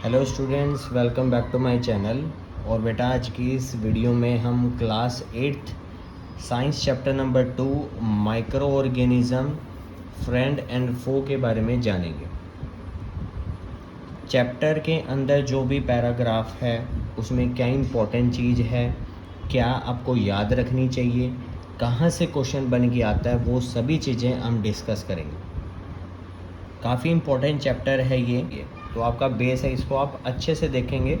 Hello students, welcome back to my channel. और बेटा आज की इस वीडियो में हम class 8 science chapter number 2 microorganism friend and foe के बारे में जानेंगे। चैप्टर के अंदर जो भी पैराग्राफ है उसमें क्या इम्पोर्टेंट चीज़ है, क्या आपको याद रखनी चाहिए, कहाँ से क्वेश्चन बन के आता है, वो सभी चीज़ें हम डिस्कस करेंगे। काफ़ी इम्पोर्टेंट चैप्टर है ये, तो आपका बेस है, इसको आप अच्छे से देखेंगे।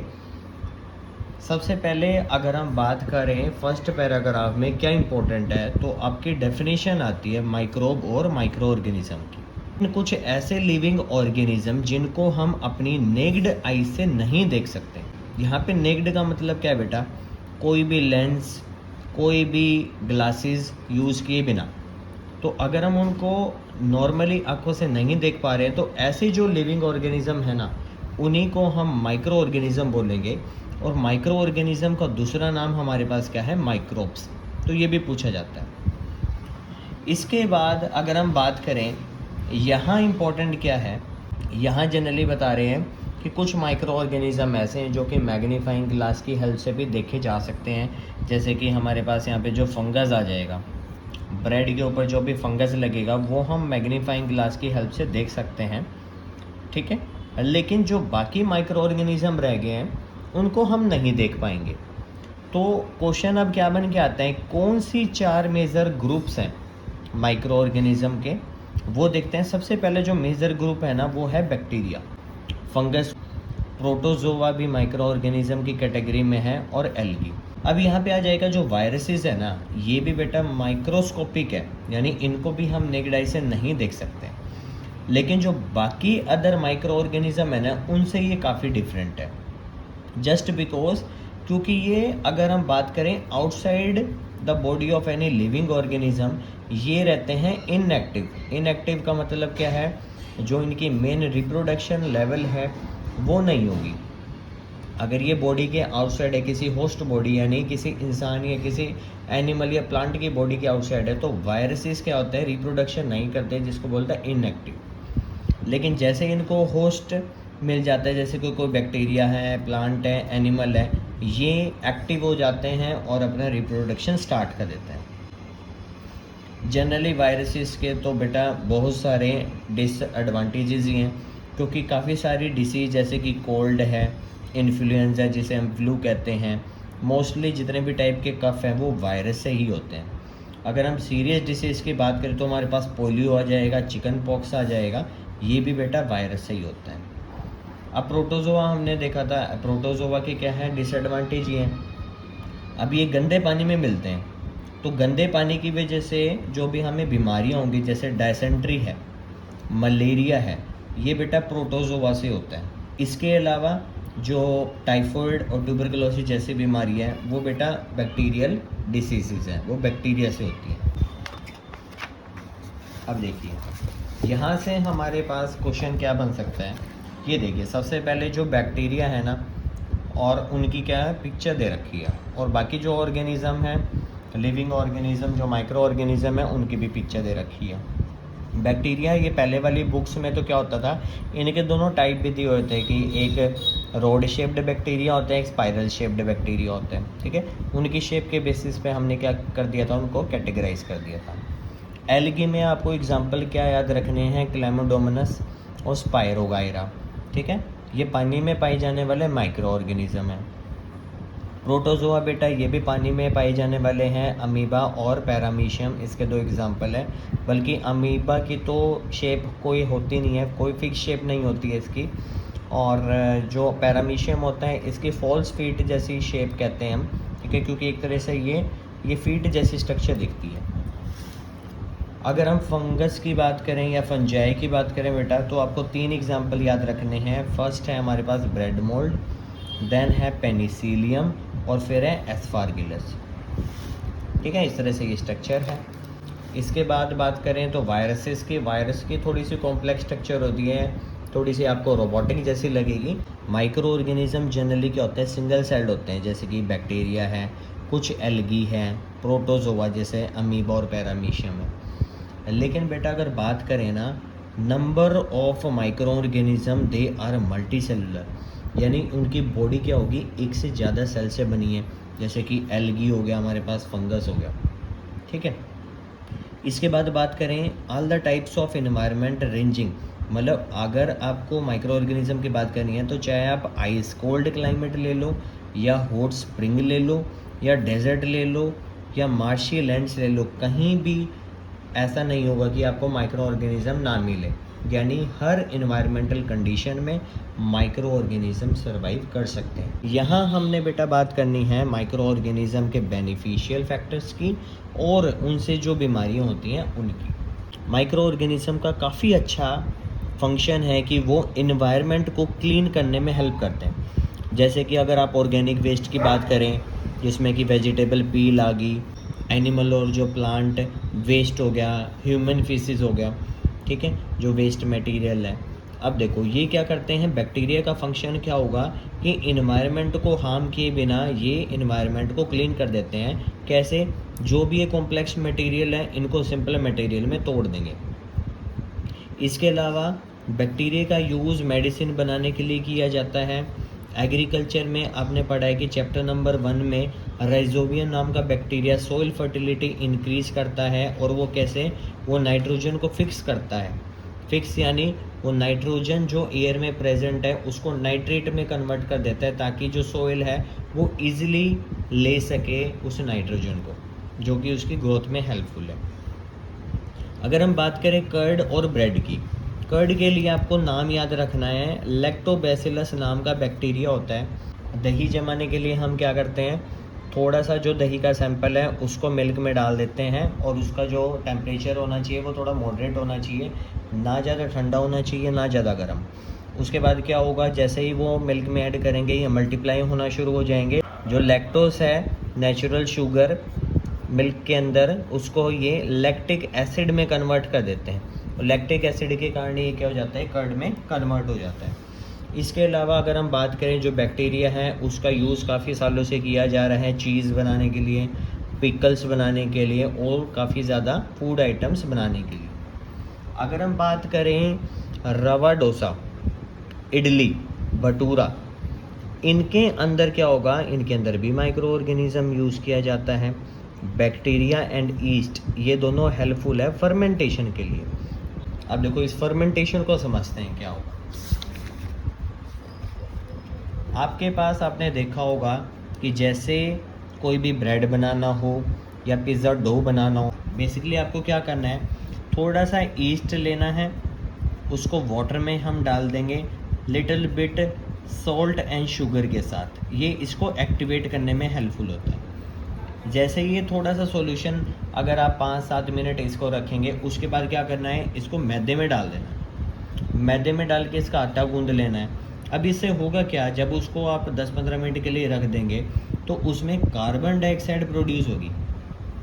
सबसे पहले अगर हम बात करें फर्स्ट पैराग्राफ में क्या इम्पोर्टेंट है, तो आपकी डेफिनेशन आती है माइक्रोब और माइक्रो ऑर्गेनिज्म की। कुछ ऐसे लिविंग ऑर्गेनिज्म जिनको हम अपनी नेक्ड आई से नहीं देख सकते। यहाँ पे नेक्ड का मतलब क्या है बेटा? कोई भी लेंस, कोई भी ग्लासेस यूज़ किए बिना। तो अगर हम उनको नॉर्मली आंखों से नहीं देख पा रहे हैं तो ऐसे जो लिविंग ऑर्गेनिज्म है ना, उन्हीं को हम माइक्रो ऑर्गेनिज्म बोलेंगे। और माइक्रो ऑर्गेनिज्म का दूसरा नाम हमारे पास क्या है? माइक्रोब्स। तो ये भी पूछा जाता है। इसके बाद अगर हम बात करें यहाँ इम्पोर्टेंट क्या है, यहाँ जनरली बता रहे हैं कि कुछ माइक्रो ऑर्गेनिज्म ऐसे हैं जो कि मैग्नीफाइंग ग्लास की हेल्प से भी देखे जा सकते हैं। जैसे कि हमारे पास यहाँ पे जो फंगस आ जाएगा, ब्रेड के ऊपर जो भी फंगस लगेगा वो हम मैग्नीफाइंग ग्लास की हेल्प से देख सकते हैं, ठीक है। लेकिन जो बाकी माइक्रो ऑर्गेनिज्म रह गए हैं उनको हम नहीं देख पाएंगे। तो क्वेश्चन अब क्या बन के आता है, कौन सी 4 मेजर ग्रुप्स हैं माइक्रो ऑर्गेनिज्म के, वो देखते हैं। सबसे पहले जो मेजर ग्रुप है ना, वो है बैक्टीरिया, फंगस, प्रोटोजोआ भी माइक्रो ऑर्गेनिज्म की कैटेगरी में है, और एल्गी। अब यहाँ पे आ जाएगा जो वायरसेस है ना, ये भी बेटा माइक्रोस्कोपिक है, यानी इनको भी हम नेक्ड आई से नहीं देख सकते। लेकिन जो बाकी अदर माइक्रो ऑर्गेनिज्म है ना, उनसे ये काफ़ी डिफरेंट है। जस्ट बिकॉज क्योंकि ये अगर हम बात करें outside the body of any living organism, ये रहते हैं इनएक्टिव। इनएक्टिव का मतलब क्या है? जो इनकी मेन रिप्रोडक्शन लेवल है वो नहीं होगी। अगर ये बॉडी के आउटसाइड है, किसी होस्ट बॉडी यानी किसी इंसान या किसी एनिमल या प्लांट की बॉडी के आउटसाइड है, तो वायरसेस क्या होते हैं? रिप्रोडक्शन नहीं करते, जिसको बोलता है इनएक्टिव। लेकिन जैसे इनको होस्ट मिल जाता है, जैसे कोई बैक्टीरिया है, प्लांट है, एनिमल है, ये एक्टिव हो जाते हैं और अपना रिप्रोडक्शन स्टार्ट कर देते हैं। जनरली वायरसेस के तो बेटा बहुत सारे डिसएडवांटेजेस ही हैं, क्योंकि काफ़ी सारी डिसीज़ जैसे कि कोल्ड है, इन्फ्लुएंजा जिसे हम फ्लू कहते हैं, मोस्टली जितने भी टाइप के कफ हैं वो वायरस से ही होते हैं। अगर हम सीरियस डिसीज़ की बात करें तो हमारे पास पोलियो आ जाएगा, चिकन पॉक्स आ जाएगा, ये भी बेटा वायरस से ही होता है। अब प्रोटोजोआ हमने देखा था, प्रोटोजोआ के क्या है? डिसएडवांटेज ये हैं। अब ये गंदे पानी में मिलते हैं, तो गंदे पानी की वजह से जो भी हमें बीमारियां होंगी, जैसे डायसेंट्री है, मलेरिया है, ये बेटा प्रोटोजोआ से होता है। इसके अलावा जो टाइफॉइड और ट्यूबरकुलोसिस जैसी बीमारियां हैं वो बेटा बैक्टीरियल डिसीजेज हैं, वो बैक्टीरिया से होती हैं। अब देखिए यहाँ से हमारे पास क्वेश्चन क्या बन सकता है, ये देखिए। सबसे पहले जो बैक्टीरिया है ना, और उनकी क्या है? पिक्चर दे रखी है। और बाकी जो ऑर्गेनिज्म है, लिविंग ऑर्गेनिज्म जो माइक्रो ऑर्गेनिज्म है, उनकी भी पिक्चर दे रखी है। बैक्टीरिया, ये पहले वाली बुक्स में तो क्या होता था, इनके दोनों टाइप भी दिए होते हैं कि एक रोड शेप्ड बैक्टीरिया होता है, एक स्पाइरल शेप्ड बैक्टीरिया होता है, ठीक है। उनकी शेप के बेसिस पे हमने क्या कर दिया था? उनको कैटेगराइज कर दिया था। एल्गी में आपको एग्जाम्पल क्या याद रखने हैं? क्लेमोडोमोनास और स्पायरोगाइरा, ठीक है। ये पानी में पाए जाने वाले माइक्रो ऑर्गेनिज्म हैं। प्रोटोजोआ बेटा ये भी पानी में पाए जाने वाले हैं, अमीबा और पैरामीशियम इसके 2 एग्जाम्पल हैं। बल्कि अमीबा की तो शेप कोई होती नहीं है, कोई फिक्स शेप नहीं होती है इसकी। और जो पैरामीशियम होता है इसकी फॉल्स फीट जैसी शेप कहते हैं हम, ठीक है, क्योंकि एक तरह से ये फीट जैसी स्ट्रक्चर दिखती है। अगर हम फंगस की बात करें या फंजाई की बात करें बेटा, तो आपको 3 एग्जाम्पल याद रखने हैं। फर्स्ट है हमारे पास ब्रेड मोल्ड, देन है पेनिसिलियम, और फिर है एस्पारगिलस, ठीक है। इस तरह से ये स्ट्रक्चर है। इसके बाद बात करें तो वायरसेस की, वायरस की थोड़ी सी कॉम्प्लेक्स स्ट्रक्चर होती है, थोड़ी सी आपको रोबोटिक जैसी लगेगी। माइक्रो ऑर्गेनिज्म जनरली क्या होते हैं? सिंगल सेल्ड होते हैं, जैसे कि बैक्टीरिया है, कुछ एल्गी हैं, प्रोटोजोआ जैसे अमीबा और पैरामीशियम है। लेकिन बेटा अगर बात करें ना, number of microorganism they are multicellular, यानी उनकी बॉडी क्या होगी, एक से ज़्यादा सेल से बनी है, जैसे कि एल्गी हो गया हमारे पास, फंगस हो गया, ठीक है। इसके बाद बात करें all the types of environment ranging, मतलब अगर आपको माइक्रो ऑर्गेनिज्म की बात करनी है तो चाहे आप आइस कोल्ड क्लाइमेट ले लो, या हॉट स्प्रिंग ले लो, या डेजर्ट ले लो, या मार्शी लैंड्स ले लो, कहीं भी ऐसा नहीं होगा कि आपको माइक्रो ऑर्गेनिज्म ना मिले। यानी हर इन्वायरमेंटल कंडीशन में माइक्रो ऑर्गेनिज्म सर्वाइव कर सकते हैं। यहाँ हमने बेटा बात करनी है माइक्रो ऑर्गेनिज्म के बेनिफिशियल फैक्टर्स की और उनसे जो बीमारियाँ होती हैं उनकी। माइक्रो ऑर्गेनिज्म का काफ़ी अच्छा फंक्शन है कि वो इन्वायरमेंट को क्लीन करने में हेल्प करते हैं। जैसे कि अगर आप ऑर्गेनिक वेस्ट की बात करें, जिसमें कि वेजिटेबल पील आ गई, एनिमल और जो प्लांट वेस्ट हो गया, ह्यूमन फीसिस हो गया, ठीक है, जो वेस्ट मटेरियल है। अब देखो ये क्या करते हैं, बैक्टीरिया का फंक्शन क्या होगा कि इन्वायरमेंट को हार्म किए बिना ये इन्वायरमेंट को क्लीन कर देते हैं। कैसे, जो भी ये कॉम्प्लेक्स मटेरियल है इनको सिंपल मटेरियल में तोड़ देंगे। इसके अलावा बैक्टीरिया का यूज़ मेडिसिन बनाने के लिए किया जाता है। एग्रीकल्चर में आपने पढ़ा है कि चैप्टर नंबर 1 में राइजोबियम नाम का बैक्टीरिया सॉइल फर्टिलिटी इंक्रीज करता है, और वो कैसे, वो नाइट्रोजन को फिक्स करता है। फिक्स यानी वो नाइट्रोजन जो एयर में प्रेजेंट है उसको नाइट्रेट में कन्वर्ट कर देता है, ताकि जो सॉइल है वो इजीली ले सके उस नाइट्रोजन को, जो कि उसकी ग्रोथ में हेल्पफुल है। अगर हम बात करें कर्ड और ब्रेड की, कर्ड के लिए आपको नाम याद रखना है, लैक्टोबैसिलस नाम का बैक्टीरिया होता है। दही जमाने के लिए हम क्या करते हैं, थोड़ा सा जो दही का सैंपल है उसको मिल्क में डाल देते हैं, और उसका जो टेम्परेचर होना चाहिए वो थोड़ा मॉडरेट होना चाहिए, ना ज़्यादा ठंडा होना चाहिए ना ज़्यादा गर्म। उसके बाद क्या होगा, जैसे ही वो मिल्क में ऐड करेंगे ये मल्टीप्लाई होना शुरू हो जाएंगे। जो लैक्टोस है, नेचुरल शुगर मिल्क के अंदर, उसको ये लैक्टिक एसिड में कन्वर्ट कर देते हैं, और लैक्टिक एसिड के कारण ये क्या हो जाता है, कर्ड में कन्वर्ट हो जाता है। इसके अलावा अगर हम बात करें, जो बैक्टीरिया है उसका यूज़ काफ़ी सालों से किया जा रहा है चीज़ बनाने के लिए, पिकल्स बनाने के लिए, और काफ़ी ज़्यादा फूड आइटम्स बनाने के लिए। अगर हम बात करें रवा डोसा, इडली, भटूरा, इनके अंदर क्या होगा, इनके अंदर भी माइक्रो ऑर्गेनिज्म यूज़ किया जाता है। बैक्टीरिया एंड ईस्ट ये दोनों हेल्पफुल है फर्मेंटेशन के लिए। अब देखो इस फर्मेंटेशन को समझते हैं क्या होगा। आपके पास आपने देखा होगा कि जैसे कोई भी ब्रेड बनाना हो या पिज़्ज़ा डो बनाना हो, बेसिकली आपको क्या करना है, थोड़ा सा ईस्ट लेना है, उसको वाटर में हम डाल देंगे little bit salt and sugar के साथ। ये इसको एक्टिवेट करने में हेल्पफुल होता है। जैसे ये थोड़ा सा सॉल्यूशन अगर आप 5-7 मिनट इसको रखेंगे, उसके बाद क्या करना है, इसको मैदे में डाल देना है। मैदे में डाल के इसका आटा गूंद लेना है। अब इससे होगा क्या, जब उसको आप 10-15 मिनट के लिए रख देंगे तो उसमें कार्बन डाइऑक्साइड प्रोड्यूस होगी।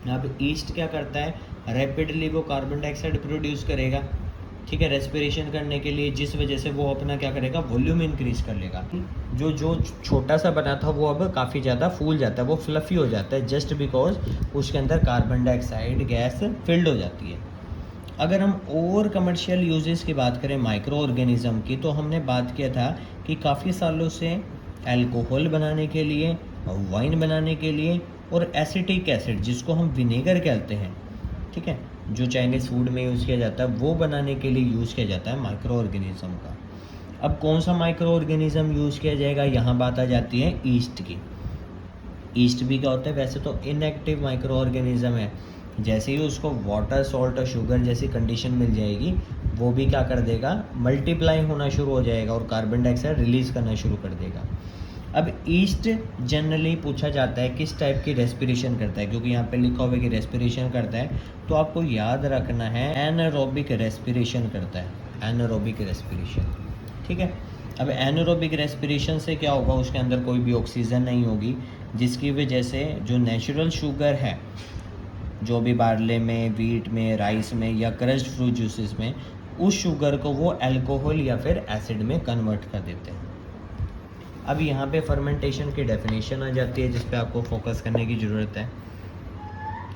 अब ईस्ट क्या करता है, रैपिडली वो कार्बन डाइऑक्साइड प्रोड्यूस करेगा, ठीक है, रेस्पिरेशन करने के लिए, जिस वजह से वो अपना क्या करेगा, वॉल्यूम इंक्रीज कर लेगा। जो छोटा सा बना था वो अब काफ़ी ज़्यादा फूल जाता है, वो फ्लफ़ी हो जाता है, जस्ट बिकॉज उसके अंदर कार्बन डाइऑक्साइड गैस फिल्ड हो जाती है। अगर हम और कमर्शियल यूजेस की बात करें माइक्रो ऑर्गेनिज्म की, तो हमने बात किया था कि काफ़ी सालों से अल्कोहल बनाने के लिए, वाइन बनाने के लिए, और एसिटिक एसिड जिसको हम विनेगर कहते हैं, ठीक है, जो चाइनीज़ फूड में यूज़ किया जाता है, वो बनाने के लिए यूज़ किया जाता है माइक्रो ऑर्गेनिज्म का। अब कौन सा माइक्रो ऑर्गेनिज्म यूज़ किया जाएगा, यहाँ बात आ जाती है ईस्ट की। ईस्ट भी क्या होता है, वैसे तो इनएक्टिव माइक्रो ऑर्गेनिज्म है, जैसे ही उसको वाटर, सॉल्ट और शुगर जैसी कंडीशन मिल जाएगी, वो भी क्या कर देगा, मल्टीप्लाई होना शुरू हो जाएगा और कार्बन डाइऑक्साइड रिलीज़ करना शुरू कर देगा। अब ईस्ट जनरली पूछा जाता है किस टाइप की रेस्पिरेशन करता है, क्योंकि यहाँ पे लिखा हुआ है कि रेस्पिरेशन करता है, तो आपको याद रखना है एनारोबिक रेस्पिरेशन करता है, एनारोबिक रेस्पिरेशन, ठीक है। अब एनारोबिक रेस्पिरेशन से क्या होगा, उसके अंदर कोई भी ऑक्सीजन नहीं होगी, जिसकी वजह से जो नेचुरल शुगर है, जो भी बार्ले में, वीट में, राइस में या क्रश्ड फ्रूट जूसेस में, उस शुगर को वो अल्कोहल या फिर एसिड में कन्वर्ट कर देते हैं। अब यहाँ पे फर्मेंटेशन की डेफिनेशन आ जाती है, जिस पे आपको फोकस करने की ज़रूरत है।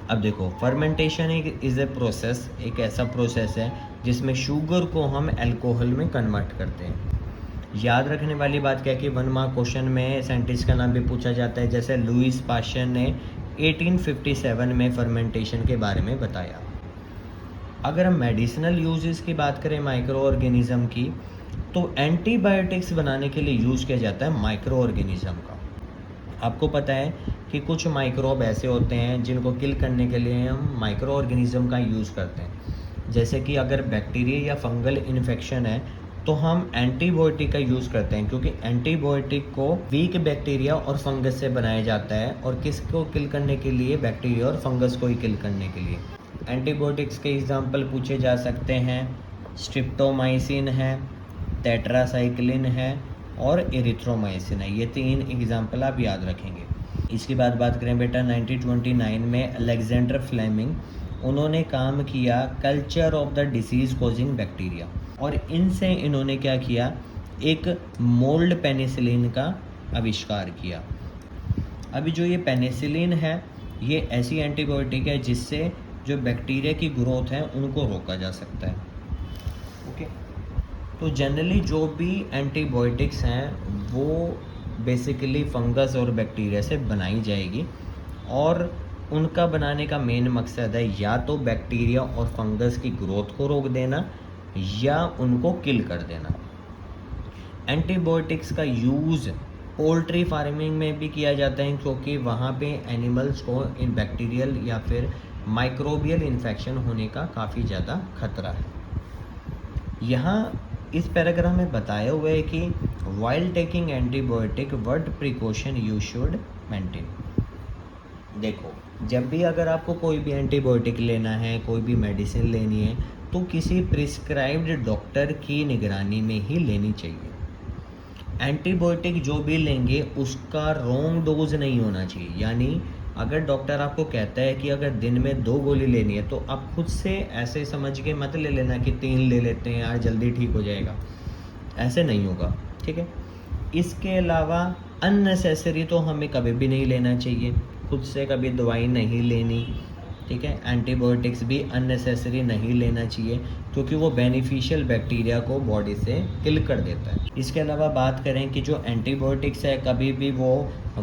अब देखो, फर्मेंटेशन इज़ ए प्रोसेस, एक ऐसा प्रोसेस है जिसमें शुगर को हम अल्कोहल में कन्वर्ट करते हैं। याद रखने वाली बात क्या है कि 1 मार्क क्वेश्चन में साइंटिस्ट का नाम भी पूछा जाता है, जैसे लुईस पास्चर ने 1857 में फर्मेंटेशन के बारे में बताया। अगर हम मेडिसिनल यूजेस की बात करें माइक्रो ऑर्गेनिज्म की, तो एंटीबायोटिक्स बनाने के लिए यूज़ किया जाता है माइक्रो ऑर्गेनिज्म का। आपको पता है कि कुछ माइक्रोब ऐसे होते हैं जिनको किल करने के लिए हम माइक्रो ऑर्गेनिज्म का यूज़ करते हैं। जैसे कि अगर बैक्टीरिया या फंगल इन्फेक्शन है तो हम एंटीबायोटिक का यूज़ करते हैं, क्योंकि एंटीबायोटिक को वीक बैक्टीरिया और फंगस से बनाया जाता है, और किसको किल करने के लिए? बैक्टीरिया और फंगस को ही किल करने के लिए। एंटीबायोटिक्स के एग्जांपल पूछे जा सकते हैं, स्ट्रिप्टोमाइसिन है, टेट्रासाइक्लिन है और एरिथ्रोमाइसिन है। ये 3 एग्जांपल आप याद रखेंगे। इसके बाद बात करें बेटा 1929 में अलेक्जेंडर फ्लेमिंग, उन्होंने काम किया culture of the disease causing bacteria, और इनसे इन्होंने क्या किया? एक मोल्ड पेनिसिलिन का आविष्कार किया। अभी जो ये पेनिसिलिन है ये ऐसी एंटीबायोटिक है जिससे जो बैक्टीरिया की ग्रोथ है उनको रोका जा सकता है। ओके, तो जनरली जो भी एंटीबायोटिक्स हैं वो बेसिकली फंगस और बैक्टीरिया से बनाई जाएगी, और उनका बनाने का मेन मकसद है या तो बैक्टीरिया और फंगस की ग्रोथ को रोक देना या उनको किल कर देना। एंटीबायोटिक्स का यूज़ पोल्ट्री फार्मिंग में भी किया जाता है, क्योंकि वहाँ पे एनिमल्स को इन बैक्टीरियल या फिर माइक्रोबियल इन्फेक्शन होने का काफ़ी ज़्यादा खतरा है। यहाँ इस पैराग्राफ में बताया हुआ है कि while taking antibiotic what precaution you should maintain. देखो, जब भी अगर आपको कोई भी एंटीबायोटिक लेना है, कोई भी मेडिसिन लेनी है, तो किसी प्रिस्क्राइब्ड डॉक्टर की निगरानी में ही लेनी चाहिए। एंटीबायोटिक जो भी लेंगे उसका रॉन्ग डोज नहीं होना चाहिए, यानी अगर डॉक्टर आपको कहता है कि अगर दिन में 2 गोली लेनी है, तो आप खुद से ऐसे समझ के मत ले लेना कि 3 ले लेते हैं यार जल्दी ठीक हो जाएगा, ऐसे नहीं होगा, ठीक है। इसके अलावा अननेसेसरी तो हमें कभी भी नहीं लेना चाहिए, खुद से कभी दवाई नहीं लेनी, ठीक है। एंटीबायोटिक्स भी अननेसेसरी नहीं लेना चाहिए, क्योंकि वो बेनिफिशियल बैक्टीरिया को बॉडी से किल कर देता है। इसके अलावा बात करें कि जो एंटीबायोटिक्स है कभी भी वो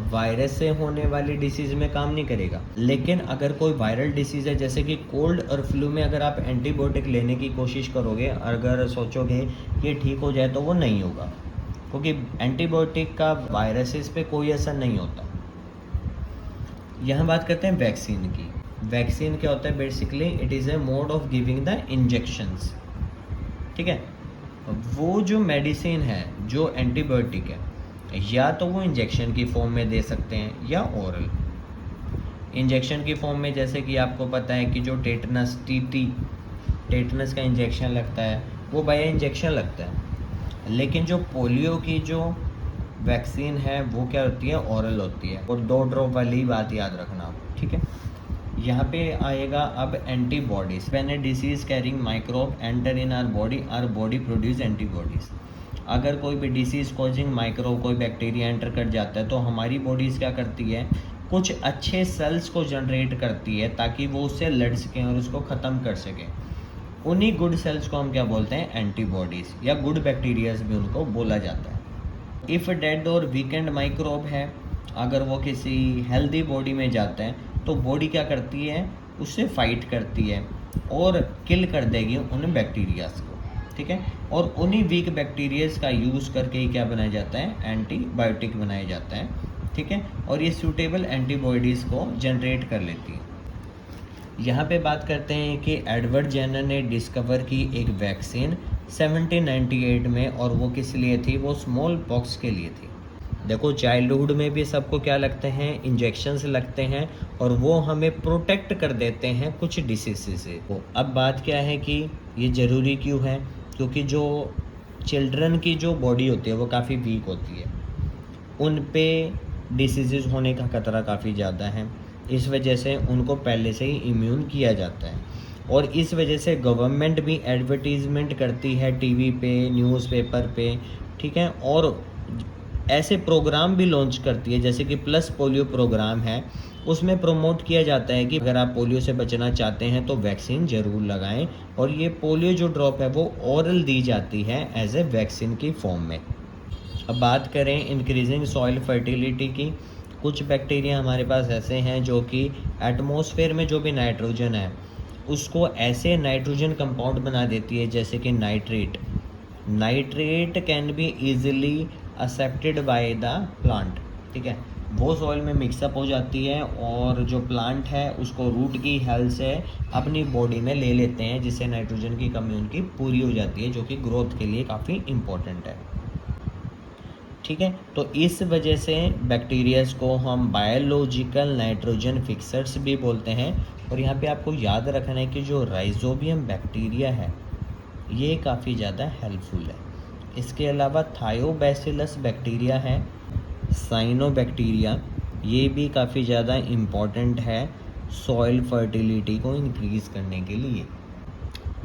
वायरस से होने वाली डिसीज़ में काम नहीं करेगा, लेकिन अगर कोई वायरल डिसीज़ है जैसे कि कोल्ड और फ्लू में अगर आप एंटीबायोटिक लेने की कोशिश करोगे, अगर सोचोगे ये ठीक हो जाए, तो वो नहीं होगा, क्योंकि एंटीबायोटिक का वायरसेस पे कोई असर नहीं होता। यहाँ बात करते हैं वैक्सीन की। वैक्सीन क्या होता है? Basically it is a mode of giving the injections, ठीक है। वो जो मेडिसिन है, जो एंटीबायोटिक है, या तो वो इंजेक्शन की फॉर्म में दे सकते हैं या ओरल। इंजेक्शन की फॉर्म में जैसे कि आपको पता है कि जो टेटनस टीटी टेटनस का इंजेक्शन लगता है वो बाय इंजेक्शन लगता है, लेकिन जो पोलियो की जो वैक्सीन है वो क्या होती है? ओरल होती है, और 2 ड्रॉप वाली बात याद रखना आप, ठीक है। यहाँ पे आएगा अब antibodies. When a disease carrying microbe enter in our body produce antibodies. अगर कोई भी डिसीज कॉजिंग माइक्रोब, कोई बैक्टीरिया एंटर कर जाता है, तो हमारी बॉडीज़ क्या करती है? कुछ अच्छे सेल्स को जनरेट करती है ताकि वो उससे लड़ सकें और उसको ख़त्म कर सकें। उन्हीं गुड सेल्स को हम क्या बोलते हैं? एंटीबॉडीज़, या गुड बैक्टीरियाज भी उनको बोला जाता है। इफ़ डेड और वीकेंड माइक्रोब है, अगर वो किसी हेल्दी बॉडी में जाते हैं तो बॉडी क्या करती है? उससे फाइट करती है और किल कर देगी उन बैक्टीरियाज को, ठीक है। और उन्हीं वीक बैक्टीरियाज का यूज़ करके ही क्या बनाया जाता है? एंटीबायोटिक बनाया जाता है, ठीक है। और ये सूटेबल एंटीबॉडीज़ को जनरेट कर लेती है। यहाँ पे बात करते हैं कि एडवर्ड जेनर ने डिस्कवर की एक वैक्सीन 1798 में, और वो किस लिए थी? वो स्मॉल पॉक्स के लिए थी। देखो, चाइल्डहुड में भी सबको क्या लगते हैं? इंजेक्शंस लगते हैं, और वो हमें प्रोटेक्ट कर देते हैं कुछ डिसीज से। तो अब बात क्या है कि ये ज़रूरी क्यों है? क्योंकि जो चिल्ड्रन की जो बॉडी होती है वो काफ़ी वीक होती है, उन पे डिसीज़ होने का खतरा काफ़ी ज़्यादा है। इस वजह से उनको पहले से ही इम्यून किया जाता है, और इस वजह से गवर्नमेंट भी एडवर्टीज़मेंट करती है टीवी पे, न्यूज़पेपर पे, ठीक है। और ऐसे प्रोग्राम भी लॉन्च करती है, जैसे कि प्लस पोलियो प्रोग्राम है, उसमें प्रमोट किया जाता है कि अगर आप पोलियो से बचना चाहते हैं तो वैक्सीन ज़रूर लगाएं, और ये पोलियो जो ड्रॉप है वो ओरल दी जाती है एज ए वैक्सीन की फॉर्म में। अब बात करें इंक्रीजिंग सॉइल फर्टिलिटी की, कुछ बैक्टीरिया हमारे पास ऐसे हैं जो कि एटमॉस्फेयर में जो भी नाइट्रोजन है उसको ऐसे नाइट्रोजन कंपाउंड बना देती है, जैसे कि nitrate can be easily accepted by the plant. ठीक है, वो सॉइल में मिक्सअप हो जाती है और जो प्लांट है उसको रूट की हेल्प से अपनी बॉडी में ले लेते हैं, जिससे नाइट्रोजन की कमी उनकी पूरी हो जाती है, जो कि ग्रोथ के लिए काफ़ी इम्पोर्टेंट है। ठीक है, तो इस वजह से बैक्टीरियाज को हम बायोलॉजिकल नाइट्रोजन फिक्सर्स भी बोलते हैं। और यहाँ पे आपको याद रखना है कि जो राइजोबियम बैक्टीरिया है ये काफ़ी ज़्यादा हेल्पफुल है। इसके अलावा थायोबैसिलस बैक्टीरिया है, साइनोबैक्टीरिया, ये भी काफ़ी ज़्यादा इम्पॉर्टेंट है सॉइल फर्टिलिटी को इंक्रीज़ करने के लिए।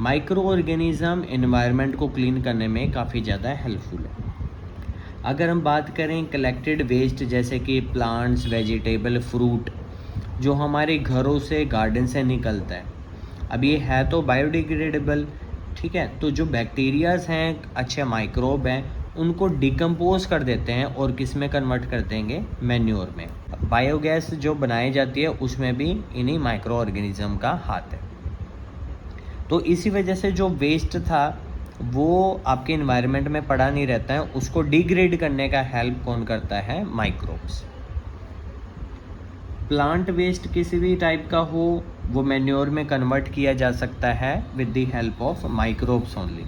माइक्रो ऑर्गेनिज़म एनवायरनमेंट को क्लीन करने में काफ़ी ज़्यादा हेल्पफुल है। अगर हम बात करें कलेक्टेड वेस्ट, जैसे कि प्लांट्स, वेजिटेबल, फ्रूट, जो हमारे घरों से, गार्डन से निकलता है, अब ये है तो बायोडिग्रेडेबल। ठीक है, तो जो बैक्टीरियाज हैं, अच्छे माइक्रोब हैं, उनको डिकम्पोज कर देते हैं और किस में कन्वर्ट कर देंगे, मैन्योर में। बायोगैस जो बनाई जाती है उसमें भी इन्हीं माइक्रो ऑर्गेनिज्म का हाथ है। तो इसी वजह से जो वेस्ट था वो आपके इन्वायरमेंट में पड़ा नहीं रहता है, उसको डिग्रेड करने का हेल्प कौन करता है, माइक्रोब्स। प्लांट वेस्ट किसी भी टाइप का हो वो मैन्योर में कन्वर्ट किया जा सकता है with the help of microbes only.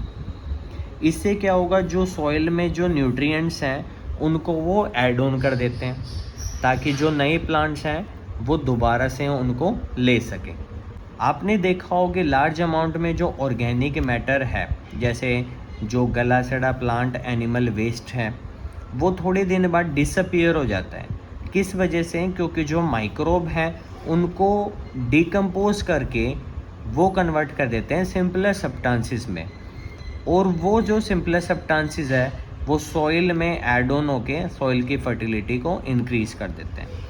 इससे क्या होगा, जो सॉइल में जो न्यूट्रिएंट्स हैं उनको वो ऐड ऑन कर देते हैं, ताकि जो नए प्लांट्स हैं वो दोबारा से उनको ले सकें। आपने देखा होगा लार्ज अमाउंट में जो ऑर्गेनिक मैटर है, जैसे जो गला सड़ा प्लांट एनिमल वेस्ट है, वो थोड़े दिन बाद डिसअपीयर हो जाता है। किस वजह से, क्योंकि जो माइक्रोब हैं उनको डिकम्पोज करके वो कन्वर्ट कर देते हैं सिंपलर सब्सटेंसेस में, और वो जो सिंपलर सब्सटेंसेस है वो सॉइल में ऐड ऑन होके सॉइल की फर्टिलिटी को इंक्रीज कर देते हैं।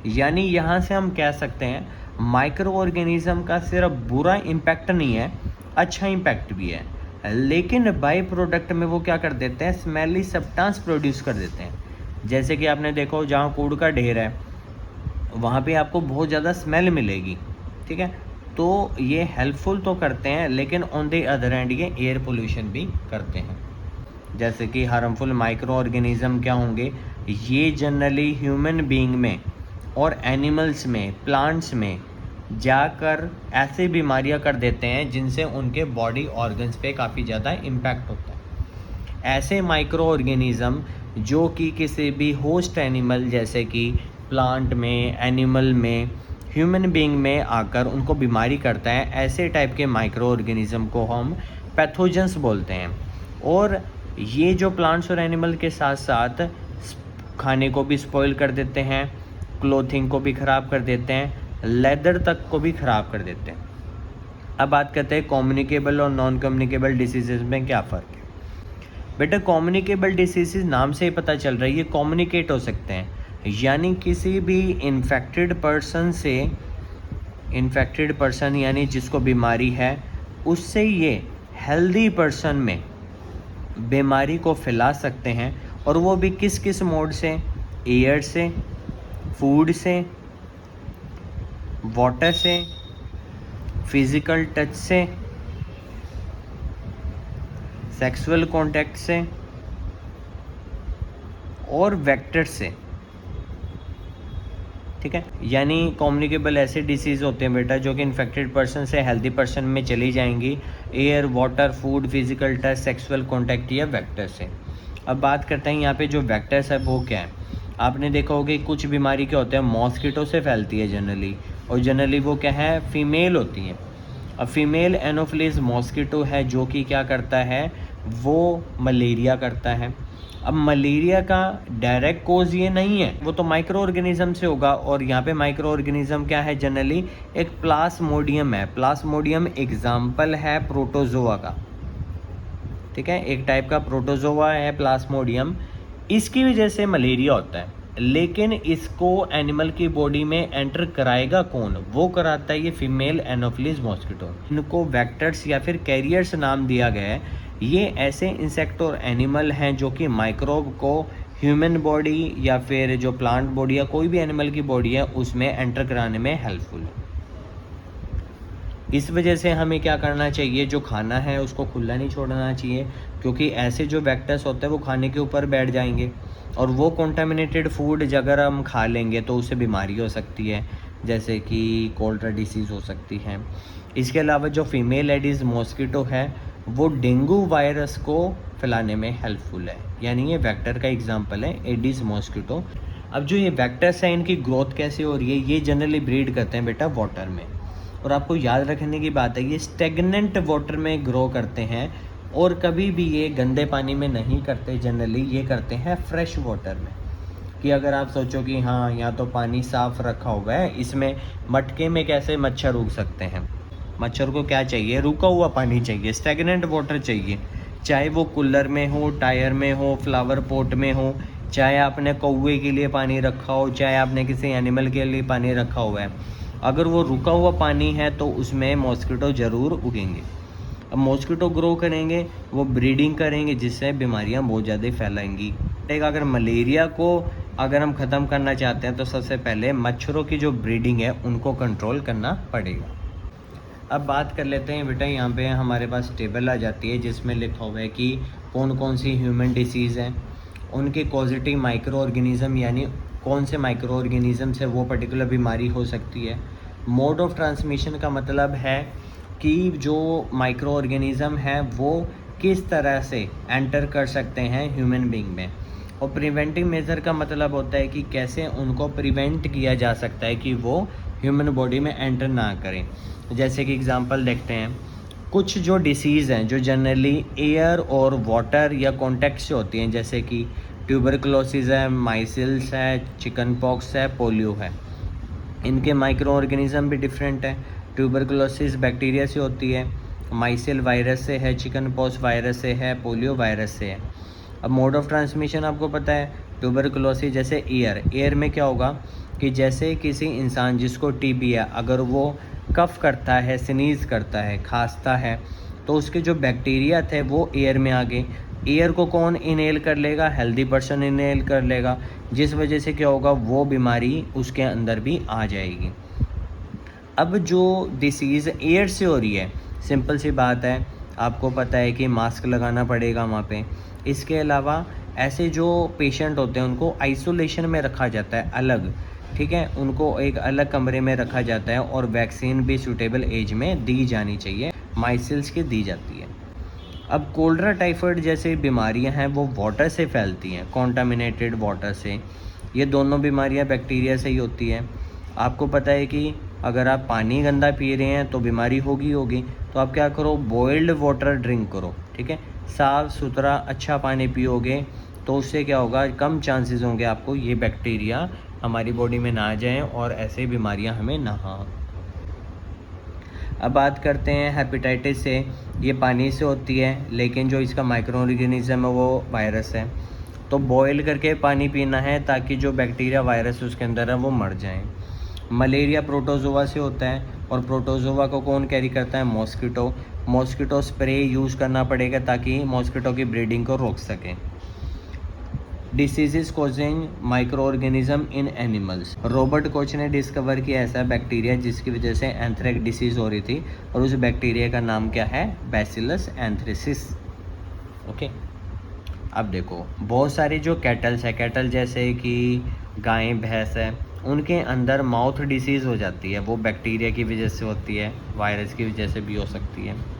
यानी यहाँ से हम कह सकते हैं माइक्रो ऑर्गेनिज्म का सिर्फ बुरा इम्पैक्ट नहीं है, अच्छा इम्पैक्ट भी है, लेकिन बाई प्रोडक्ट में वो क्या कर देते हैं, स्मेली सब्सटेंस प्रोड्यूस कर देते हैं। जैसे कि आपने देखो जहाँ कूड़ का ढेर है वहाँ पे आपको बहुत ज़्यादा स्मेल मिलेगी। ठीक है, तो ये हेल्पफुल तो करते हैं, लेकिन ऑन द अदर हैंड ये एयर पोल्यूशन भी करते हैं। जैसे कि हार्मफुल माइक्रो ऑर्गेनिज्म क्या होंगे, ये जनरली ह्यूमन बीइंग में और एनिमल्स में, प्लांट्स में जाकर ऐसे बीमारियां कर देते हैं जिनसे उनके बॉडी ऑर्गन्स पे काफ़ी ज़्यादा इम्पैक्ट होता है। ऐसे माइक्रो ऑर्गेनिज्म जो कि किसी भी होस्ट एनिमल, जैसे कि प्लांट में, एनिमल में, ह्यूमन बीइंग में आकर उनको बीमारी करता है, ऐसे टाइप के माइक्रो ऑर्गेनिज्म को हम पैथोजेंस बोलते हैं। और ये जो प्लांट्स और एनिमल के साथ साथ खाने को भी स्पॉइल कर देते हैं, क्लोथिंग को भी ख़राब कर देते हैं, लेदर तक को भी ख़राब कर देते हैं। अब बात करते हैं कम्युनिकेबल और नॉन कम्युनिकेबल डिसीज़ में क्या फ़र्क है। बेटा, कम्युनिकेबल डिसीज़ नाम से ही पता चल रहा है ये कम्युनिकेट हो सकते हैं, यानी किसी भी इन्फेक्टेड पर्सन से, इन्फेक्टेड पर्सन यानी जिसको बीमारी है, उससे ये हेल्दी पर्सन में बीमारी को फैला सकते हैं। और वो भी किस किस मोड से, एयर से, फूड से, वाटर से, फिजिकल टच से, सेक्सुअल कांटेक्ट से और वेक्टर से। ठीक है, यानी कम्युनिकेबल ऐसे डिसीज़ होते हैं बेटा जो कि इन्फेक्टेड पर्सन से हेल्दी पर्सन में चली जाएंगी, air, water, food, physical touch, sexual contact या वेक्टर से। अब बात करते हैं यहाँ पे जो वेक्टर्स है वो क्या है। आपने देखा होगा कि कुछ बीमारी क्या होते हैं, मॉस्किटो से फैलती है जनरली, और जनरली वो क्या है, फीमेल होती हैं। अब फीमेल एनोफिलिस मॉस्किटो है जो कि क्या करता है, वो मलेरिया करता है। अब मलेरिया का डायरेक्ट कोज ये नहीं है, वो तो माइक्रो ऑर्गेनिज्म से होगा। और यहाँ पे माइक्रो ऑर्गेनिज्म क्या है, जनरली एक प्लाज्मोडियम है। प्लाज्मोडियम एग्जाम्पल है प्रोटोजोआ का। ठीक है, एक टाइप का प्रोटोजोआ है प्लाज्मोडियम, इसकी वजह से मलेरिया होता है। लेकिन इसको एनिमल की बॉडी में एंटर कराएगा कौन, वो कराता है ये फीमेल एनोफिलिस मॉस्किटो। इनको वेक्टर्स या फिर कैरियर्स नाम दिया गया है, ये ऐसे इंसेक्ट और एनिमल हैं जो कि माइक्रोब को ह्यूमन बॉडी या फिर जो प्लांट बॉडी या कोई भी एनिमल की बॉडी है उसमें एंटर कराने में हेल्पफुल है। इस वजह से हमें क्या करना चाहिए, जो खाना है उसको खुला नहीं छोड़ना चाहिए, क्योंकि ऐसे जो वेक्टर्स होते हैं वो खाने के ऊपर बैठ जाएंगे और वो कॉन्टामिनेटेड फूड अगर हम खा लेंगे तो उससे बीमारी हो सकती है, जैसे कि कोल्ड्रा डिसीज़ हो सकती है। इसके अलावा जो फीमेल एडिस मॉस्किटो है वो डेंगू वायरस को फैलाने में हेल्पफुल है, यानी ये वेक्टर का एग्जांपल है एडिस मॉस्किटो। अब जो ये वेक्टर्स हैं इनकी ग्रोथ कैसे हो रही है, ये जनरली ब्रीड करते हैं बेटा वाटर में, और आपको याद रखने की बात है ये स्टेगनेंट वाटर में ग्रो करते हैं और कभी भी ये गंदे पानी में नहीं करते, जनरली ये करते हैं फ्रेश वाटर में। कि अगर आप सोचो कि हाँ यहाँ तो पानी साफ़ रखा हुआ है, इसमें मटके में कैसे मच्छर उग सकते हैं। मच्छर को क्या चाहिए, रुका हुआ पानी चाहिए, स्टेगनेंट वाटर चाहिए, चाहे वो कूलर में हो, टायर में हो, फ्लावर पॉट में हो, चाहे आपने कौवे के लिए पानी रखा हो, चाहे आपने किसी एनिमल के लिए पानी रखा हुआ है, अगर वो रुका हुआ पानी है तो उसमें मॉस्किटो ज़रूर उगेंगे। अब मॉस्किटो ग्रो करेंगे, वो ब्रीडिंग करेंगे, जिससे बीमारियां बहुत ज़्यादा फैलाएंगी। अगर मलेरिया को अगर हम ख़त्म करना चाहते हैं तो सबसे पहले मच्छरों की जो ब्रीडिंग है उनको कंट्रोल करना पड़ेगा। अब बात कर लेते हैं बेटा, यहाँ पे हमारे पास टेबल आ जाती है जिसमें लिखा हुआ है कि कौन कौन सी ह्यूमन डिसीज़ हैं, उनके पॉजिटिव माइक्रो ऑर्गेनिज़म यानी कौन से माइक्रो ऑर्गेनिज़म से वो पर्टिकुलर बीमारी हो सकती है। मोड ऑफ ट्रांसमिशन का मतलब है कि जो माइक्रो ऑर्गेनिज़म है वो किस तरह से एंटर कर सकते हैं ह्यूमन बीइंग में, और प्रिवेंटिव मेजर का मतलब होता है कि कैसे उनको प्रिवेंट किया जा सकता है कि वो ह्यूमन बॉडी में एंटर ना करें। जैसे कि एग्जांपल देखते हैं, कुछ जो डिसीज़ हैं जो जनरली एयर और वाटर या कॉन्टैक्ट से होती हैं, जैसे कि ट्यूबरकुलोसिस है, माइसिल्स है, चिकन पॉक्स है, पोलियो है, इनके माइक्रो ऑर्गेनिज़म भी डिफरेंट है। ट्यूबरकुलोसिस बैक्टीरिया से होती है, माइसिल वायरस से है, चिकन पॉक्स वायरस से है, पोलियो वायरस से है। अब मोड ऑफ ट्रांसमिशन आपको पता है, ट्यूबरकुलोसिस जैसे एयर में क्या होगा कि जैसे किसी इंसान जिसको टीबी है, अगर वो कफ़ करता है, स्नीज़ करता है, खांसता है, तो उसके जो बैक्टीरिया थे वो एयर में आ गए। एयर को कौन इनहेल कर लेगा, हेल्दी पर्सन इनहेल कर लेगा, जिस वजह से क्या होगा वो बीमारी उसके अंदर भी आ जाएगी। अब जो डिसीज़ एयर से हो रही है, सिंपल सी बात है, आपको पता है कि मास्क लगाना पड़ेगा वहाँ पे। इसके अलावा ऐसे जो पेशेंट होते हैं उनको आइसोलेशन में रखा जाता है अलग, ठीक है, उनको एक अलग कमरे में रखा जाता है और वैक्सीन भी सूटेबल एज में दी जानी चाहिए, माइसिल्स की दी जाती है। अब कोल्ड्रा टाइफाइड जैसे बीमारियां हैं वो वाटर से फैलती हैं, कॉन्टामिनेटेड वाटर से। ये दोनों बीमारियां बैक्टीरिया से ही होती है। आपको पता है कि अगर आप पानी गंदा पी रहे हैं तो बीमारी होगी, तो आप क्या करो, बॉइल्ड वाटर ड्रिंक करो, ठीक है, साफ़ सुथरा अच्छा पानी पियोगे तो उससे क्या होगा, कम चांसेस होंगे आपको ये बैक्टीरिया हमारी बॉडी में ना आ जाएं और ऐसे बीमारियां हमें ना हों। अब बात करते हैं हेपेटाइटिस से। ये पानी से होती है, लेकिन जो इसका माइक्रो ऑर्गेनिज़म है वो वायरस है, तो बॉयल करके पानी पीना है ताकि जो बैक्टीरिया वायरस उसके अंदर है वो मर जाएं। मलेरिया प्रोटोजोआ से होता है, और प्रोटोजोआ को कौन कैरी करता है, मॉस्किटो। मॉस्किटो स्प्रे यूज़ करना पड़ेगा ताकि मॉस्किटो की ब्रीडिंग को रोक सकें। Diseases causing micro organism in animals. Robert Koch ने डिस्कवर किया ऐसा बैक्टीरिया जिसकी वजह से एंथ्रेक्स डिसीज़ हो रही थी, और उस बैक्टीरिया का नाम क्या है, बैसिलस एंथ्रेसिस। ओके, अब देखो बहुत सारी जो कैटल्स है, कैटल जैसे कि गाय भैंस है, उनके अंदर माउथ डिसीज़ हो जाती है, वो बैक्टीरिया की वजह से होती है, वायरस की वजह से भी हो सकती है।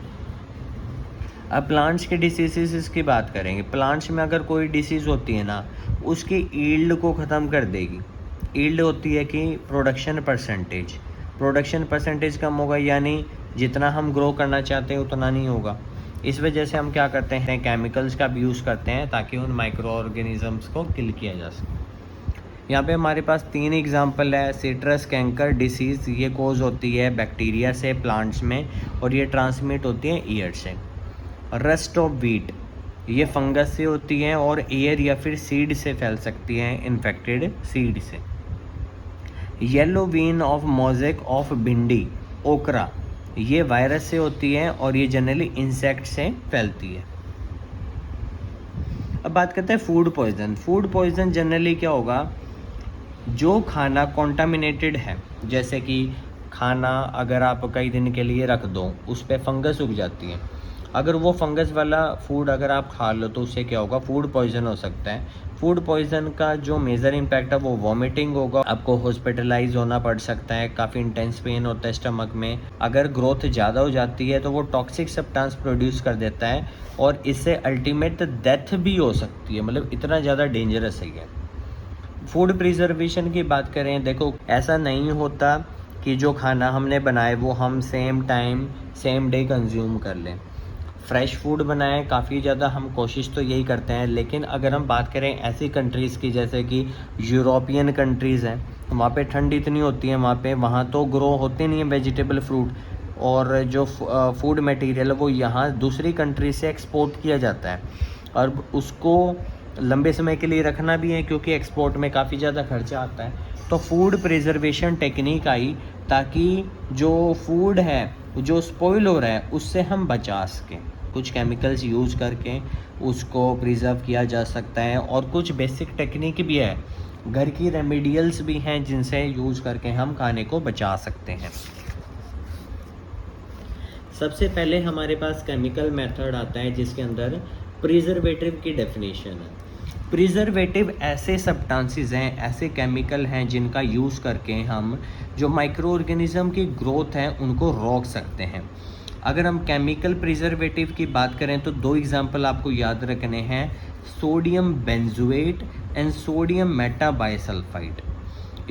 अब प्लांट्स के डिसीज़ की बात करेंगे। प्लांट्स में अगर कोई डिसीज़ होती है ना, उसकी ईल्ड को ख़त्म कर देगी। ईल्ड होती है कि प्रोडक्शन परसेंटेज कम होगा, यानी जितना हम ग्रो करना चाहते हैं उतना नहीं होगा। इस वजह से हम क्या करते हैं, केमिकल्स का भी यूज़ करते हैं ताकि उन माइक्रो ऑर्गेनिजम्स को किल किया जा सके। यहाँ पे हमारे पास 3 एग्जांपल है। सिट्रस कैंकर डिसीज़, ये कोज होती है बैक्टीरिया से प्लांट्स में, और ये ट्रांसमिट होती है ईयर से। रस्ट ऑफ व्हीट, ये फंगस से होती है और एयर या फिर सीड से फैल सकती है, इन्फेक्टेड सीड से। Yellow vein of mosaic of भिंडी, ओकरा, ये वायरस से होती है और ये जनरली इंसेक्ट से फैलती है। अब बात करते हैं food poison. Food poison generally क्या होगा, जो खाना कॉन्टामिनेटेड है, जैसे कि खाना अगर आप कई दिन के लिए रख दो, उस पर फंगस उग जाती है। अगर वो फंगस वाला फूड अगर आप खा लो तो उससे क्या होगा, फूड पॉइजन हो सकता है। फूड पॉइजन का जो मेजर इम्पैक्ट है वो वॉमिटिंग होगा, आपको हॉस्पिटलाइज होना पड़ सकता है, काफ़ी इंटेंस पेन होता है स्टमक में। अगर ग्रोथ ज़्यादा हो जाती है तो वो टॉक्सिक सब्सटेंस प्रोड्यूस कर देता है और इससे अल्टीमेट डेथ भी हो सकती है, मतलब इतना ज़्यादा डेंजरस है ये। फूड प्रिजर्वेशन की बात करें, देखो ऐसा नहीं होता कि जो खाना हमने बनाए वो हम same time same day consume कर लें। फ्रेश फूड बनाएं, काफ़ी ज़्यादा हम कोशिश तो यही करते हैं, लेकिन अगर हम बात करें ऐसी कंट्रीज़ की जैसे कि यूरोपियन कंट्रीज़ हैं, वहाँ पे ठंड इतनी होती है, वहाँ तो ग्रो होते नहीं है वेजिटेबल फ्रूट, और जो फूड मटेरियल है वो यहाँ दूसरी कंट्री से एक्सपोर्ट किया जाता है और उसको लंबे समय के लिए रखना भी है क्योंकि एक्सपोर्ट में काफ़ी ज़्यादा खर्चा आता है। तो फूड प्रिजर्वेशन टेक्निक आई ताकि जो फूड है जो स्पॉइल हो रहा है उससे हम बचा सकें। कुछ केमिकल्स यूज़ करके उसको प्रिजर्व किया जा सकता है और कुछ बेसिक टेक्निक भी है, घर की रेमेडियल्स भी हैं जिनसे यूज़ करके हम खाने को बचा सकते हैं। सबसे पहले हमारे पास केमिकल मेथड आता है जिसके अंदर प्रिजर्वेटिव की डेफिनेशन है। प्रिजर्वेटिव ऐसे सब्सटेंसेस हैं, ऐसे केमिकल हैं जिनका यूज़ करके हम जो माइक्रो ऑर्गेनिज्म की ग्रोथ है उनको रोक सकते हैं। अगर हम केमिकल प्रिजर्वेटिव की बात करें तो दो एग्जांपल आपको याद रखने हैं, sodium benzoate and sodium metabisulphide.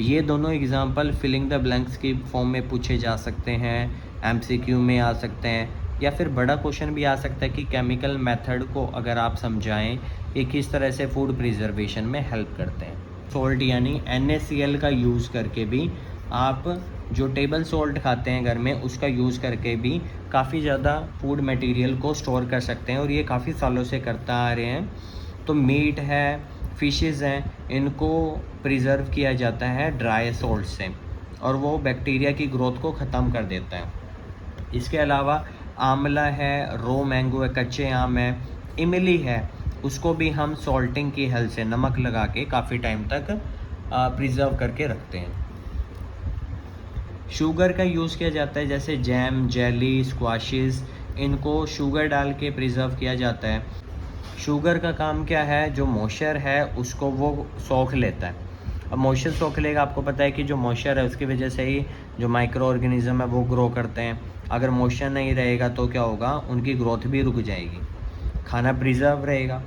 ये दोनों एग्जांपल फिलिंग द ब्लैंक्स की फॉर्म में पूछे जा सकते हैं, एमसीक्यू में आ सकते हैं, या फिर बड़ा क्वेश्चन भी आ सकता है कि केमिकल मेथड को अगर आप समझाएं कि किस तरह से फूड प्रिजर्वेशन में हेल्प करते हैं। सॉल्ट यानी NaCl का यूज़ करके भी आप जो टेबल सॉल्ट खाते हैं घर में उसका यूज़ करके भी काफ़ी ज़्यादा फूड मटेरियल को स्टोर कर सकते हैं और ये काफ़ी सालों से करता आ रहे हैं। तो मीट है, फिशेस हैं, इनको प्रिजर्व किया जाता है ड्राई सॉल्ट से और वो बैक्टीरिया की ग्रोथ को ख़त्म कर देता है। इसके अलावा आंवला है, रो मैंगो है, कच्चे आम है, इमली है, उसको भी हम सॉल्टिंग की हेल्प से नमक लगा के काफ़ी टाइम तक प्रिजर्व करके रखते हैं। शुगर का यूज़ किया जाता है, जैसे जैम, जेली, स्क्वाशेस, इनको शुगर डाल के प्रिजर्व किया जाता है। शुगर का काम क्या है, जो मॉइस्चर है उसको वो सोख लेता है। अब मॉइस्चर सोख लेगा, आपको पता है कि जो मॉइस्चर है उसकी वजह से ही जो माइक्रो ऑर्गेनिज्म है वो ग्रो करते हैं। अगर मॉइस्चर नहीं रहेगा तो क्या होगा, उनकी ग्रोथ भी रुक जाएगी, खाना प्रिजर्व रहेगा।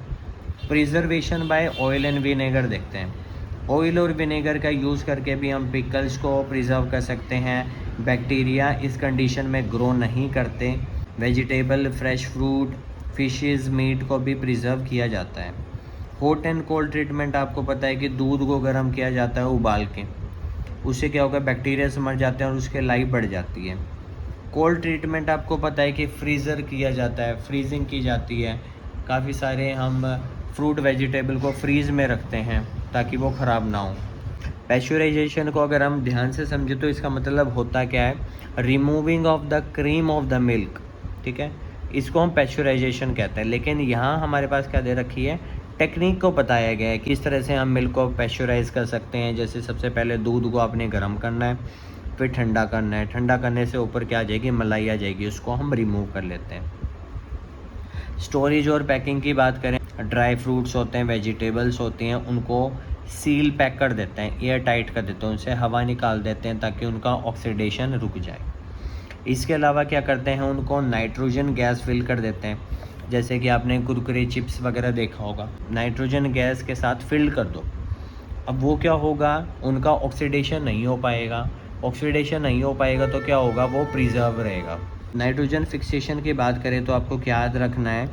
Preservation by oil and vinegar देखते हैं। ऑयल और विनेगर का यूज़ करके भी हम पिकल्स को प्रिजर्व कर सकते हैं। बैक्टीरिया इस कंडीशन में ग्रो नहीं करते। Vegetable, fresh fruit, fishes, meat को भी प्रिजर्व किया जाता है। हॉट एंड कोल्ड ट्रीटमेंट, आपको पता है कि दूध को गर्म किया जाता है उबाल के, उससे क्या होगा, बैक्टीरिया से मर जाते हैं और उसके लाइफ बढ़ जाती है। कोल्ड ट्रीटमेंट आपको पता है कि फ्रीज़र किया जाता है, फ्रीजिंग की जाती है। काफ़ी सारे हम फ्रूट वेजिटेबल को फ्रीज़ में रखते हैं ताकि वो ख़राब ना हो। पैस्चराइजेशन को अगर हम ध्यान से समझे तो इसका मतलब होता क्या है, removing of the cream of the milk, ठीक है, इसको हम पैस्चराइजेशन कहते हैं। लेकिन यहाँ हमारे पास क्या दे रखी है, टेक्निक को बताया गया है कि किस तरह से हम मिल्क को पैस्चराइज कर सकते हैं। जैसे सबसे पहले दूध को आपने गर्म करना है, फिर ठंडा करना है, ठंडा करने से ऊपर क्या आ जाएगी, मलाई आ जाएगी, उसको हम रिमूव कर लेते हैं। स्टोरेज और पैकिंग की बात करें, ड्राई फ्रूट्स होते हैं, वेजिटेबल्स होती हैं, उनको सील पैक कर देते हैं, एयर टाइट कर देते हैं, उनसे हवा निकाल देते हैं ताकि उनका ऑक्सीडेशन रुक जाए। इसके अलावा क्या करते हैं, उनको नाइट्रोजन गैस फिल कर देते हैं। जैसे कि आपने कुरकुरे, चिप्स वगैरह देखा होगा, नाइट्रोजन गैस के साथ फिल कर दो। अब वो क्या होगा, उनका ऑक्सीडेशन नहीं हो पाएगा। ऑक्सीडेशन नहीं हो पाएगा तो क्या होगा, वो प्रिजर्व रहेगा। नाइट्रोजन फिक्सेशन की बात करें तो आपको क्या याद रखना है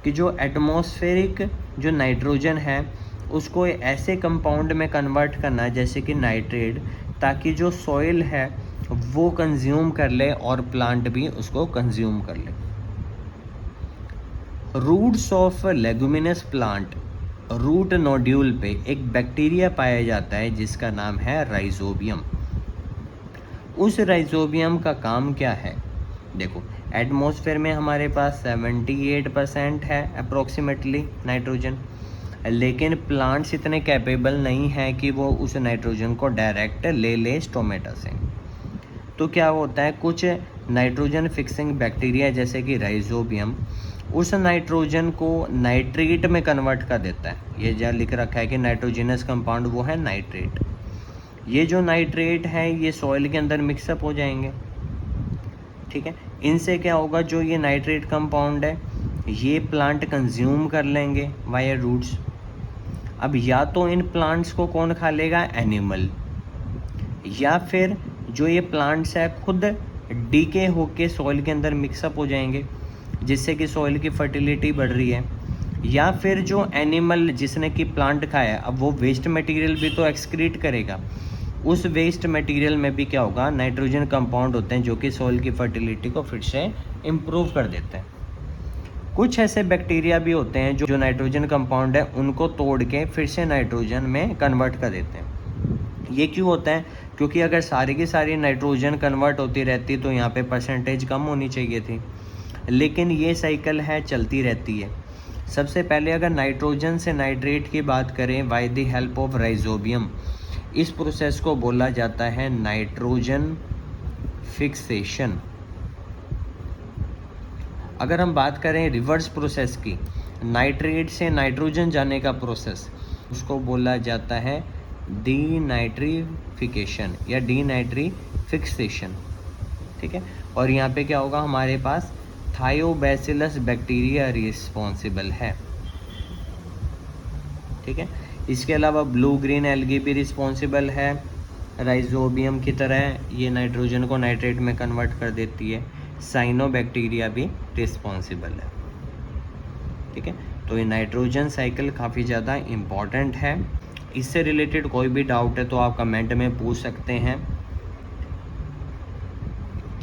कि जो एटमॉस्फेरिक जो नाइट्रोजन है उसको ऐसे कंपाउंड में कन्वर्ट करना है जैसे कि नाइट्रेट, ताकि जो सॉइल है वो कंज्यूम कर ले और प्लांट भी उसको कंज्यूम कर ले। Roots of leguminous plant, root nodule पे एक बैक्टीरिया पाया जाता है जिसका नाम है राइजोबियम। उस राइजोबियम का काम क्या है, देखो एटमॉस्फेयर में हमारे पास 78% है अप्रोक्सीमेटली नाइट्रोजन, लेकिन प्लांट्स इतने कैपेबल नहीं है कि वो उस नाइट्रोजन को डायरेक्ट ले स्टोमेटा से। तो क्या होता है, कुछ नाइट्रोजन फिक्सिंग बैक्टीरिया जैसे कि राइजोबियम उस नाइट्रोजन को नाइट्रेट में कन्वर्ट कर देता है। ये जहाँ लिख रखा है कि नाइट्रोजनस कंपाउंड वो है नाइट्रेट। ये जो नाइट्रेट है ये सॉइल के अंदर मिक्सअप हो जाएंगे, ठीक है। इनसे क्या होगा, जो ये नाइट्रेट कंपाउंड है ये प्लांट कंज्यूम कर लेंगे वाया रूट्स। अब या तो इन प्लांट्स को कौन खा लेगा, एनिमल, या फिर जो ये प्लांट्स है खुद डीके होके सॉइल के अंदर मिक्सअप हो जाएंगे, जिससे कि सॉइल की फर्टिलिटी बढ़ रही है। या फिर जो एनिमल जिसने कि प्लांट खाया, अब वो वेस्ट मटेरियल भी तो एक्सक्रीट करेगा। उस वेस्ट मटेरियल में भी क्या होगा, नाइट्रोजन कंपाउंड होते हैं जो कि सॉइल की फर्टिलिटी को फिर से इम्प्रूव कर देते हैं। कुछ ऐसे बैक्टीरिया भी होते हैं जो नाइट्रोजन कंपाउंड है उनको तोड़ के फिर से नाइट्रोजन में कन्वर्ट कर देते हैं। ये क्यों होता है, क्योंकि अगर सारी की सारी नाइट्रोजन कन्वर्ट होती रहती तो यहाँ पे परसेंटेज कम होनी चाहिए थी, लेकिन ये साइकिल है चलती रहती है। सबसे पहले अगर नाइट्रोजन से नाइट्रेट की बात करें by the help of rhizobium, इस प्रोसेस को बोला जाता है नाइट्रोजन फिक्सेशन। अगर हम बात करें रिवर्स प्रोसेस की, नाइट्रेट से नाइट्रोजन जाने का प्रोसेस, उसको बोला जाता है डीनाइट्रिफिकेशन या डीनाइट्रीफिक्सेशन, ठीक है। और यहाँ पे क्या होगा, हमारे पास थायोबैसिलस बैक्टीरिया रिस्पॉन्सिबल है, ठीक है। इसके अलावा ब्लू ग्रीन एल्गी भी रिस्पॉन्सिबल है, राइजोबियम की तरह ये नाइट्रोजन को नाइट्रेट में कन्वर्ट कर देती है। साइनोबैक्टीरिया भी रिस्पॉन्सिबल है, ठीक है। तो ये नाइट्रोजन साइकिल काफ़ी ज़्यादा इम्पॉर्टेंट है। इससे रिलेटेड कोई भी डाउट है तो आप कमेंट में पूछ सकते हैं,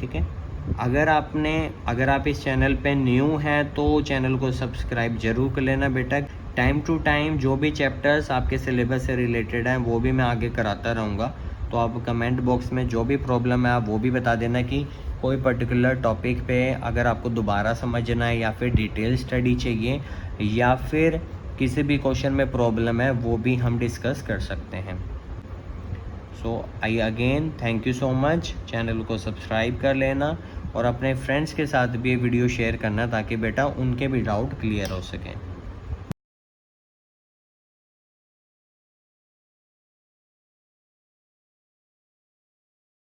ठीक है। अगर आप इस चैनल पे न्यू हैं तो चैनल को सब्सक्राइब जरूर कर लेना बेटा। टाइम टू टाइम जो भी चैप्टर्स आपके सिलेबस से रिलेटेड हैं वो भी मैं आगे कराता रहूँगा। तो आप कमेंट बॉक्स में जो भी प्रॉब्लम है आप वो भी बता देना कि कोई पर्टिकुलर टॉपिक पे अगर आपको दोबारा समझना है या फिर डिटेल स्टडी चाहिए या फिर किसी भी क्वेश्चन में प्रॉब्लम है वो भी हम डिस्कस कर सकते हैं। So I again thank you so much. Channel को सब्सक्राइब कर लेना और अपने फ्रेंड्स के साथ भी ये वीडियो शेयर करना ताकि बेटा उनके भी डाउट क्लियर हो सकें।